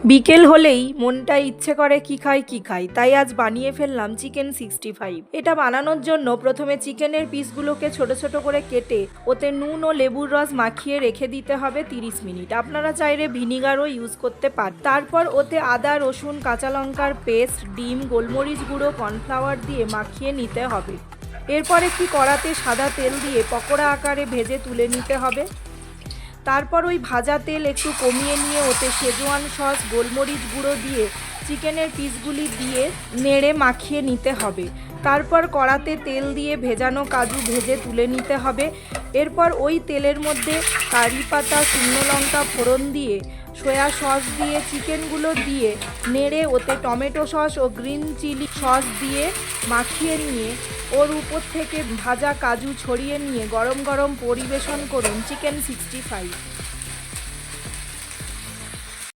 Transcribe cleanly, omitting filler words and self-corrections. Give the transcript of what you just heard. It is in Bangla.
বিকেল হলেই মনটা ইচ্ছে করে কি খাই, তাই আজ বানিয়ে ফেললাম চিকেন 65। এটা বানানোর জন্য প্রথমে চিকেনের পিসগুলোকে ছোট ছোট করে কেটে ওতে নুন ও লেবুর রস মাখিয়ে রেখে দিতে হবে 30 মিনিট। আপনারা চাইলে ভিনিগারও ইউজ করতে পারেন। তারপর ওতে আদা, রসুন, কাঁচা লঙ্কার পেস্ট, ডিম, গোলমরিচ গুঁড়ো, কর্নফ্লাওয়ার দিয়ে মাখিয়ে নিতে হবে। এরপর একটি কড়াতে সাদা তেল দিয়ে পকোড়া আকারে ভেজে তুলে নিতে হবে। তারপর ওই ভাজা তেল একটু কমিয়ে নিয়ে ওতে শেজওয়ান সস, গোলমরিচ গুঁড়ো দিয়ে চিকেনের পিসগুলি দিয়ে নেড়ে মাখিয়ে নিতে হবে। তারপর কড়াতে তেল দিয়ে ভেজানো কাজু ভেজে তুলে নিতে হবে। এরপর ওই তেলের মধ্যে কারি পাতা, শুকনো লঙ্কা ফোড়ন দিয়ে সয়া সস দিয়ে চিকেনগুলো দিয়ে নেড়ে ওতে টমেটো সস ও গ্রিন চিলি সস দিয়ে মাখিয়ে নিয়ে ওর উপর থেকে ভাজা কাজু ছড়িয়ে নিয়ে গরম গরম পরিবেশন করুন চিকেন 65।